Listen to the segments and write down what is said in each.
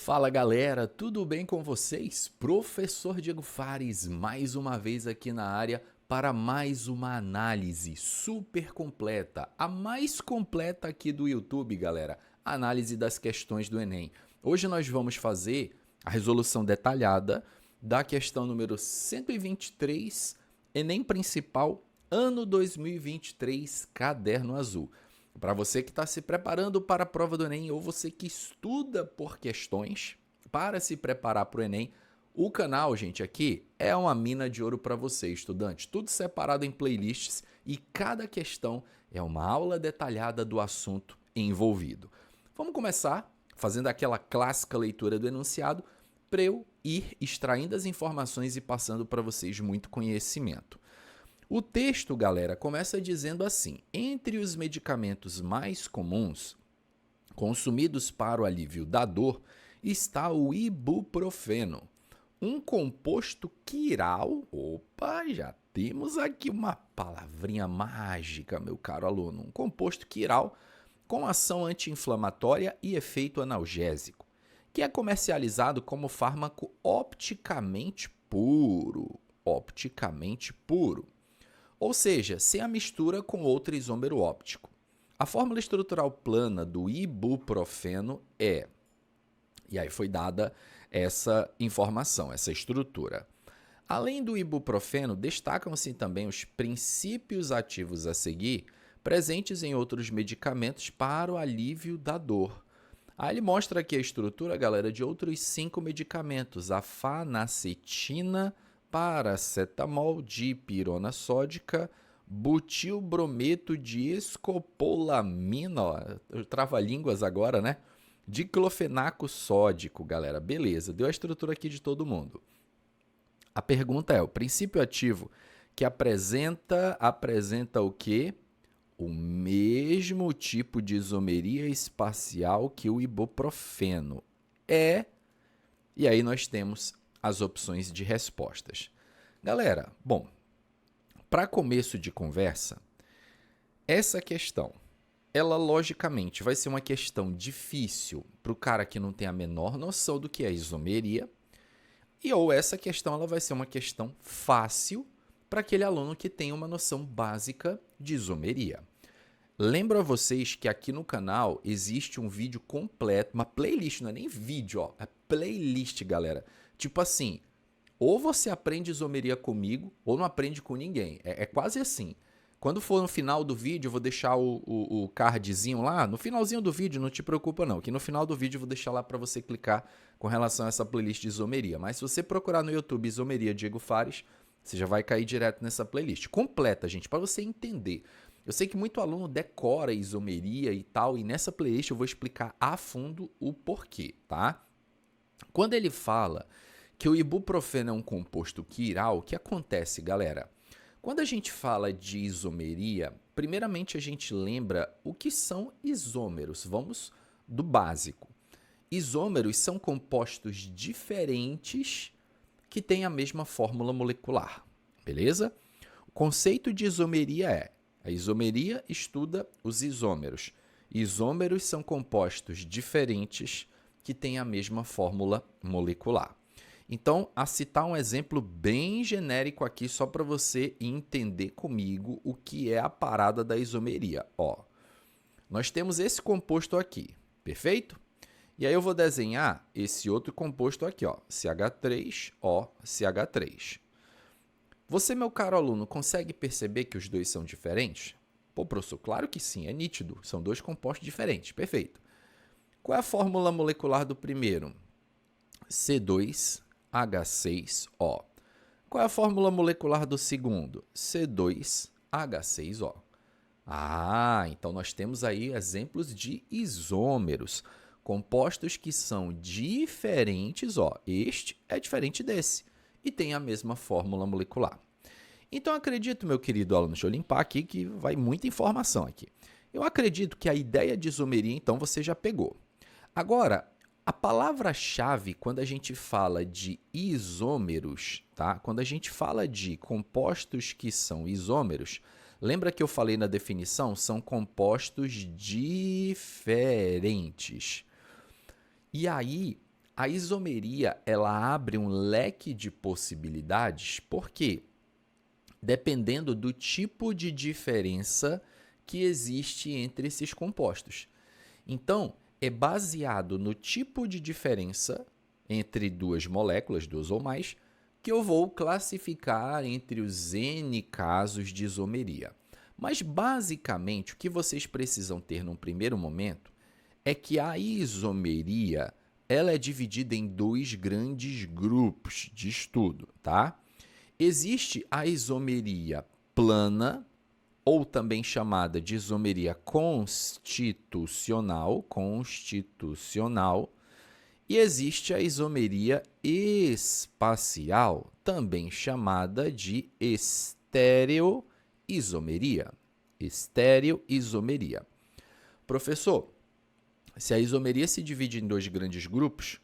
Fala galera, tudo bem com vocês? Professor Diego Fares, mais uma vez aqui na área para mais uma análise super completa, a mais completa aqui do YouTube, galera, a análise das questões do Enem. Hoje nós vamos fazer a resolução detalhada da questão número 123, Enem Principal, ano 2023, Caderno Azul. Para você que está se preparando para a prova do Enem ou você que estuda por questões para se preparar para o Enem, o canal, gente, aqui é uma mina de ouro para você, estudante. Tudo separado em playlists e cada questão é uma aula detalhada do assunto envolvido. Vamos começar fazendo aquela clássica leitura do enunciado para eu ir extraindo as informações e passando para vocês muito conhecimento. O texto, galera, começa dizendo assim: entre os medicamentos mais comuns consumidos para o alívio da dor está o ibuprofeno, um composto quiral. Opa, já temos aqui uma palavrinha mágica, meu caro aluno. Um composto quiral com ação anti-inflamatória e efeito analgésico, que é comercializado como fármaco opticamente puro. Opticamente puro. Ou seja, sem a mistura com outro isômero óptico. A fórmula estrutural plana do ibuprofeno é... E aí foi dada essa informação, essa estrutura. Além do ibuprofeno, destacam-se também os princípios ativos a seguir, presentes em outros medicamentos para o alívio da dor. Aí ele mostra aqui a estrutura, galera, de outros 5 medicamentos: a fanacetina, paracetamol, dipirona sódica, butilbrometo de escopolamina, ó, trava-línguas agora, né? Diclofenaco sódico, galera. Beleza, deu a estrutura aqui de todo mundo. A pergunta é, o princípio ativo que apresenta o quê? O mesmo tipo de isomeria espacial que o ibuprofeno. E aí nós temos as opções de respostas. Galera, bom, para começo de conversa, essa questão, ela logicamente vai ser uma questão difícil para o cara que não tem a menor noção do que é isomeria, ou essa questão ela vai ser uma questão fácil para aquele aluno que tem uma noção básica de isomeria. Lembro a vocês que aqui no canal existe um vídeo completo, uma playlist, não é nem vídeo, ó, é playlist, galera. Tipo assim, ou você aprende isomeria comigo, ou não aprende com ninguém. É quase assim. Quando for no final do vídeo, eu vou deixar o cardzinho lá. No finalzinho do vídeo, não te preocupa não, que no final do vídeo eu vou deixar lá para você clicar com relação a essa playlist de isomeria. Mas se você procurar no YouTube isomeria Diego Fares, você já vai cair direto nessa playlist. Completa, gente, para você entender. Eu sei que muito aluno decora isomeria e tal, e nessa playlist eu vou explicar a fundo o porquê, tá? Quando ele fala que o ibuprofeno é um composto quiral, o que acontece, galera? Quando a gente fala de isomeria, primeiramente a gente lembra o que são isômeros. Vamos do básico. Isômeros são compostos diferentes que têm a mesma fórmula molecular, beleza? O conceito de isomeria é: a isomeria estuda os isômeros. Isômeros são compostos diferentes que têm a mesma fórmula molecular. Então, a citar um exemplo bem genérico aqui, só para você entender comigo o que é a parada da isomeria. Ó, nós temos esse composto aqui, perfeito? E aí eu vou desenhar esse outro composto aqui, ó, CH3O, CH3. Você, meu caro aluno, consegue perceber que os dois são diferentes? Pô, professor, claro que sim, é nítido. São dois compostos diferentes, perfeito. Qual é a fórmula molecular do primeiro? C2H6O. Qual é a fórmula molecular do segundo? C2H6O. Então nós temos aí exemplos de isômeros, compostos que são diferentes, ó. Este é diferente desse e tem a mesma fórmula molecular. Então, acredito, meu querido aluno, deixa eu limpar aqui que vai muita informação aqui. Eu acredito que a ideia de isomeria, então, você já pegou. Agora, a palavra-chave quando a gente fala de isômeros, tá? Quando a gente fala de compostos que são isômeros, lembra que eu falei na definição? São compostos diferentes. E aí, A isomeria, ela abre um leque de possibilidades, porque dependendo do tipo de diferença que existe entre esses compostos. Então, é baseado no tipo de diferença entre duas moléculas, duas ou mais, que eu vou classificar entre os N casos de isomeria. Mas, basicamente, o que vocês precisam ter num primeiro momento é que a isomeria ela é dividida em dois grandes grupos de estudo, tá? Existe a isomeria plana, ou também chamada de isomeria constitucional, e existe a isomeria espacial, também chamada de estereoisomeria. Estereoisomeria. Professor, se a isomeria se divide em dois grandes grupos,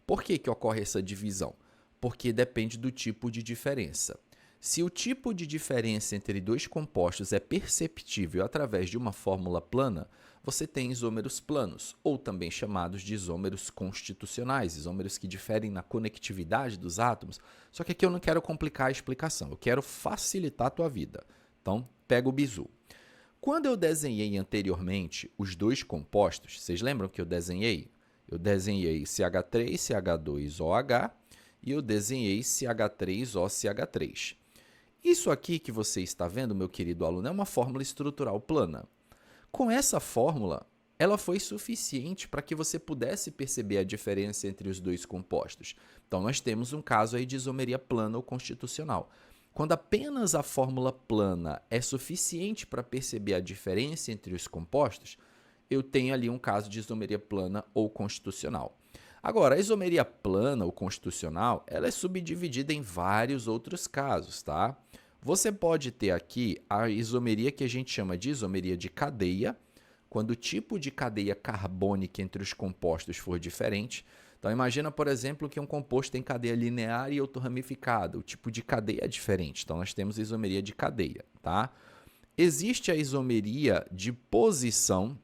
por que ocorre essa divisão? Porque depende do tipo de diferença. Se o tipo de diferença entre dois compostos é perceptível através de uma fórmula plana, você tem isômeros planos, ou também chamados de isômeros constitucionais, isômeros que diferem na conectividade dos átomos. Só que aqui eu não quero complicar a explicação, eu quero facilitar a tua vida. Então, pega o bizu. Quando eu desenhei anteriormente os dois compostos, vocês lembram que eu desenhei? Eu desenhei CH3, CH2OH e eu desenhei CH3OCH3. Isso aqui que você está vendo, meu querido aluno, é uma fórmula estrutural plana. Com essa fórmula, ela foi suficiente para que você pudesse perceber a diferença entre os dois compostos. Então, nós temos um caso aí de isomeria plana ou constitucional. Quando apenas a fórmula plana é suficiente para perceber a diferença entre os compostos, eu tenho ali um caso de isomeria plana ou constitucional. Agora, a isomeria plana ou constitucional, ela é subdividida em vários outros casos, tá? Você pode ter aqui a isomeria que a gente chama de isomeria de cadeia, quando o tipo de cadeia carbônica entre os compostos for diferente. Então, imagina, por exemplo, que um composto tem cadeia linear e outro ramificado. O tipo de cadeia é diferente. Então, nós temos a isomeria de cadeia, tá? Existe a isomeria de posição,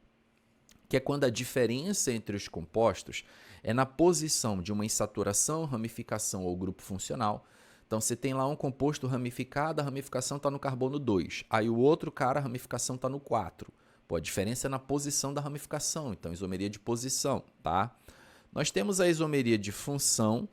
que é quando a diferença entre os compostos é na posição de uma insaturação, ramificação ou grupo funcional. Então, você tem lá um composto ramificado, a ramificação está no carbono 2. Aí o outro cara, a ramificação está no 4. Pô, a diferença é na posição da ramificação, então isomeria de posição, tá? Nós temos a isomeria de função,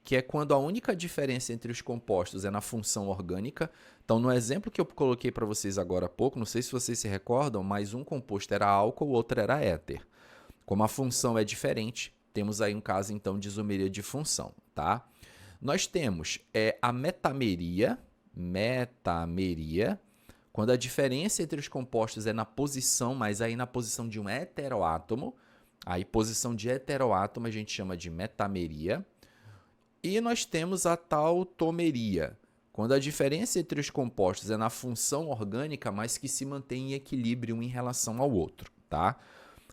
que é quando a única diferença entre os compostos é na função orgânica. Então, no exemplo que eu coloquei para vocês agora há pouco, não sei se vocês se recordam, mas um composto era álcool, o outro era éter. Como a função é diferente, temos aí um caso, então, de isomeria de função, tá? Nós temos a metameria, quando a diferença entre os compostos é na posição, mas aí na posição de um heteroátomo. Aí, posição de heteroátomo a gente chama de metameria. E nós temos a tautomeria, quando a diferença entre os compostos é na função orgânica, mas que se mantém em equilíbrio um em relação ao outro, tá?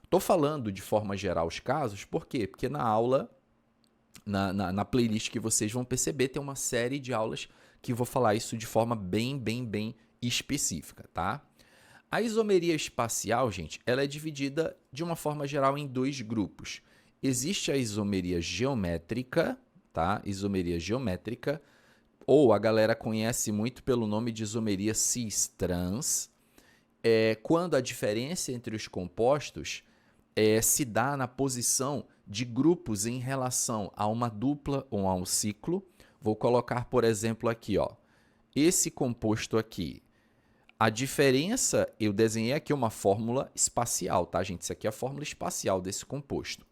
Estou falando de forma geral os casos, por quê? Porque na aula, na playlist que vocês vão perceber, tem uma série de aulas que vou falar isso de forma bem específica, tá? A isomeria espacial, gente, ela é dividida de uma forma geral em dois grupos. Existe a isomeria geométrica, tá? Isomeria geométrica, ou a galera conhece muito pelo nome de isomeria cis-trans, quando a diferença entre os compostos se dá na posição de grupos em relação a uma dupla ou a um ciclo. Vou colocar, por exemplo, aqui, ó, esse composto aqui. A diferença, eu desenhei aqui uma fórmula espacial, tá, gente? Isso aqui é a fórmula espacial desse composto.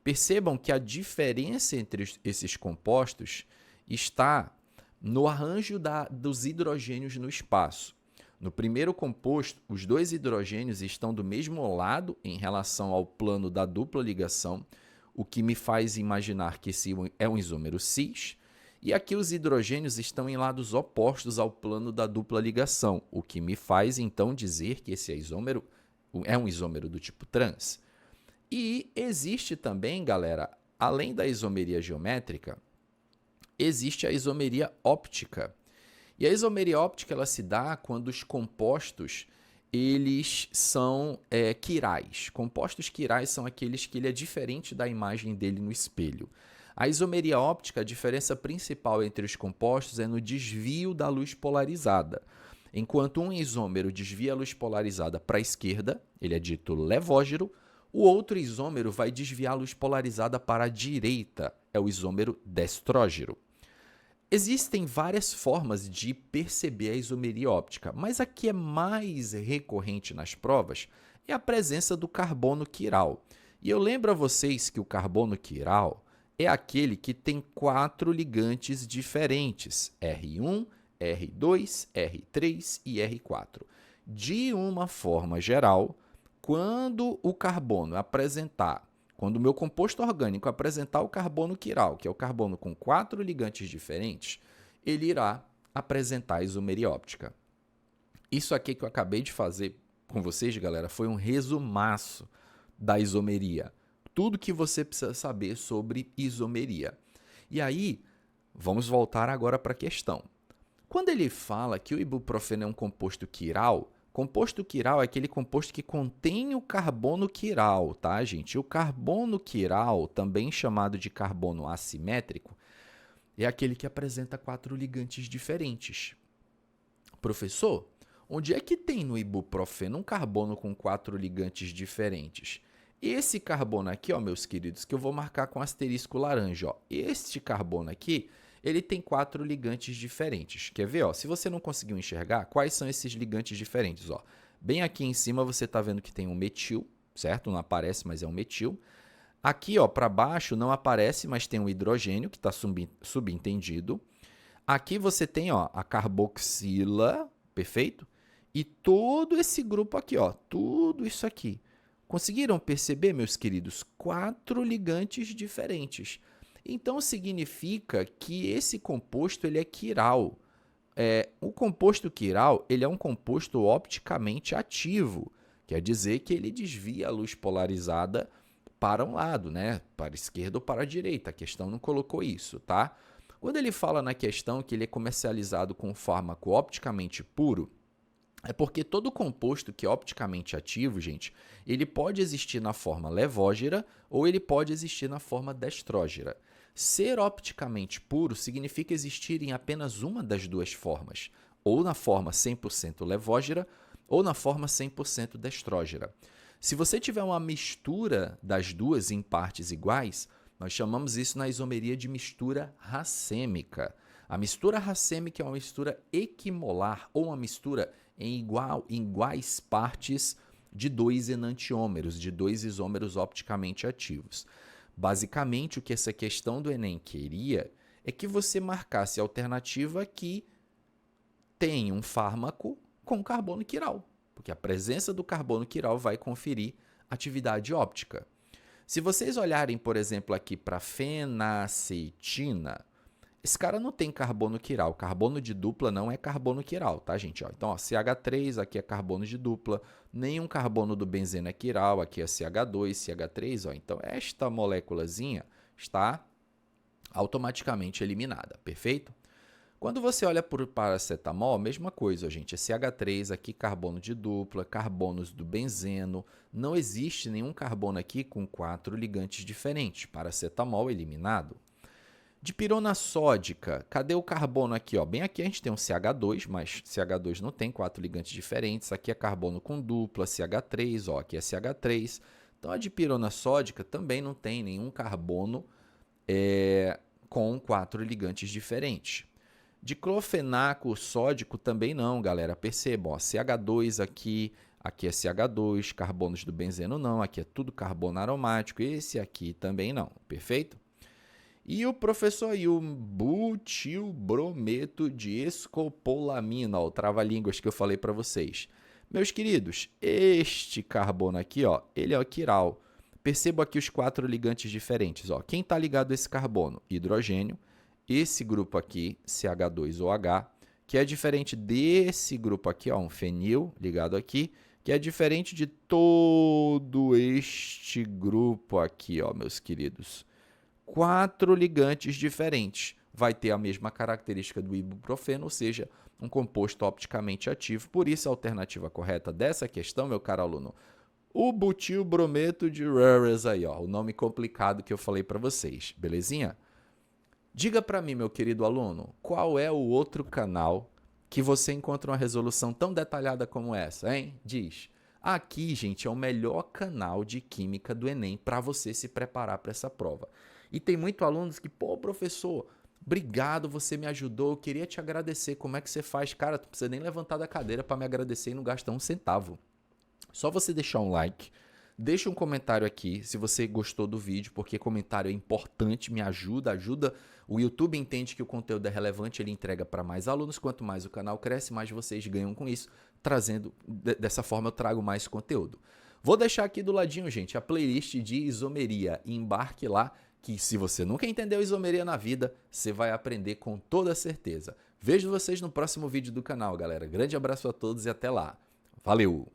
Percebam que a diferença entre esses compostos está no arranjo dos hidrogênios no espaço. No primeiro composto, os dois hidrogênios estão do mesmo lado em relação ao plano da dupla ligação, o que me faz imaginar que esse é um isômero cis. E aqui os hidrogênios estão em lados opostos ao plano da dupla ligação, o que me faz então dizer que esse isômero é um isômero do tipo trans. E existe também, galera, além da isomeria geométrica, existe a isomeria óptica. E a isomeria óptica ela se dá quando os compostos eles são quirais. Compostos quirais são aqueles que ele é diferente da imagem dele no espelho. A isomeria óptica, a diferença principal entre os compostos é no desvio da luz polarizada. Enquanto um isômero desvia a luz polarizada para a esquerda, ele é dito levógiro, o outro isômero vai desviar a luz polarizada para a direita, é o isômero destrógiro. Existem várias formas de perceber a isomeria óptica, mas a que é mais recorrente nas provas é a presença do carbono quiral. E eu lembro a vocês que o carbono quiral é aquele que tem 4 ligantes diferentes, R1, R2, R3 e R4. De uma forma geral, quando o meu composto orgânico apresentar o carbono quiral, que é o carbono com 4 ligantes diferentes, ele irá apresentar a isomeria óptica. Isso aqui que eu acabei de fazer com vocês, galera, foi um resumaço da isomeria. Tudo que você precisa saber sobre isomeria. E aí, vamos voltar agora para a questão. Quando ele fala que o ibuprofeno é um composto quiral é aquele composto que contém o carbono quiral, tá, gente? O carbono quiral, também chamado de carbono assimétrico, é aquele que apresenta 4 ligantes diferentes. Professor, onde é que tem no ibuprofeno um carbono com 4 ligantes diferentes? Esse carbono aqui, ó, meus queridos, que eu vou marcar com asterisco laranja, ó, este carbono aqui, ele tem 4 ligantes diferentes. Quer ver? Ó? Se você não conseguiu enxergar, quais são esses ligantes diferentes? Ó? Bem aqui em cima você está vendo que tem um metil, certo? Não aparece, mas é um metil. Aqui para baixo não aparece, mas tem um hidrogênio, que está subentendido. Aqui você tem a carboxila, perfeito? E todo esse grupo aqui, tudo isso aqui. Conseguiram perceber, meus queridos? 4 ligantes diferentes. Então, significa que esse composto ele é quiral. O composto quiral ele é um composto opticamente ativo. Quer dizer que ele desvia a luz polarizada para um lado, né? Para a esquerda ou para a direita. A questão não colocou isso, tá? Quando ele fala na questão que ele é comercializado com fármaco opticamente puro, é porque todo composto que é opticamente ativo, gente, ele pode existir na forma levógera ou ele pode existir na forma destrógera. Ser opticamente puro significa existir em apenas uma das duas formas, ou na forma 100% levógera ou na forma 100% destrógera. Se você tiver uma mistura das duas em partes iguais, nós chamamos isso na isomeria de mistura racêmica. A mistura racêmica é uma mistura equimolar ou uma mistura em iguais partes de 2 enantiômeros, de 2 isômeros opticamente ativos. Basicamente, o que essa questão do Enem queria é que você marcasse a alternativa que tem um fármaco com carbono quiral, porque a presença do carbono quiral vai conferir atividade óptica. Se vocês olharem, por exemplo, aqui para a fenacetina, esse cara não tem carbono quiral. Carbono de dupla não é carbono quiral, tá, gente? Então, CH3 aqui é carbono de dupla. Nenhum carbono do benzeno é quiral. Aqui é CH2, CH3. Então, esta moléculazinha está automaticamente eliminada, perfeito? Quando você olha para o paracetamol, a mesma coisa, gente. É CH3 aqui, carbono de dupla, carbonos do benzeno. Não existe nenhum carbono aqui com 4 ligantes diferentes. Paracetamol eliminado. Dipirona sódica, cadê o carbono aqui? Bem aqui a gente tem um CH2, mas CH2 não tem 4 ligantes diferentes. Aqui é carbono com dupla, CH3, aqui é CH3. Então a dipirona sódica também não tem nenhum carbono com 4 ligantes diferentes. Diclofenaco sódico também não, galera. Percebam, CH2 aqui é CH2, carbonos do benzeno não, aqui é tudo carbono aromático, esse aqui também não, perfeito? E o professor e o butilbrometo de escopolamina, o trava-línguas que eu falei para vocês. Meus queridos, este carbono aqui, ele é o quiral. Perceba aqui os 4 ligantes diferentes. Quem está ligado a esse carbono? Hidrogênio. Esse grupo aqui, CH2OH, que é diferente desse grupo aqui, um fenil ligado aqui, que é diferente de todo este grupo aqui, meus queridos. 4 ligantes diferentes. vai ter a mesma característica do ibuprofeno, ou seja, um composto opticamente ativo. Por isso, a alternativa correta dessa questão, meu caro aluno, o butilbrometo de Rares aí, ó, o nome complicado que eu falei para vocês, belezinha? Diga para mim, meu querido aluno, qual é o outro canal que você encontra uma resolução tão detalhada como essa, hein? Diz. Aqui, gente, é o melhor canal de química do Enem para você se preparar para essa prova. E tem muitos alunos que, pô, professor, obrigado, você me ajudou, eu queria te agradecer. Como é que você faz? Cara, tu não precisa nem levantar da cadeira para me agradecer e não gastar um centavo. Só você deixar um like, deixa um comentário aqui se você gostou do vídeo, porque comentário é importante, me ajuda. O YouTube entende que o conteúdo é relevante, ele entrega para mais alunos. Quanto mais o canal cresce, mais vocês ganham com isso. Dessa forma eu trago mais conteúdo. Vou deixar aqui do ladinho, gente, a playlist de isomeria. Embarque lá, que se você nunca entendeu isomeria na vida, você vai aprender com toda certeza. Vejo vocês no próximo vídeo do canal, galera. Grande abraço a todos e até lá. Valeu!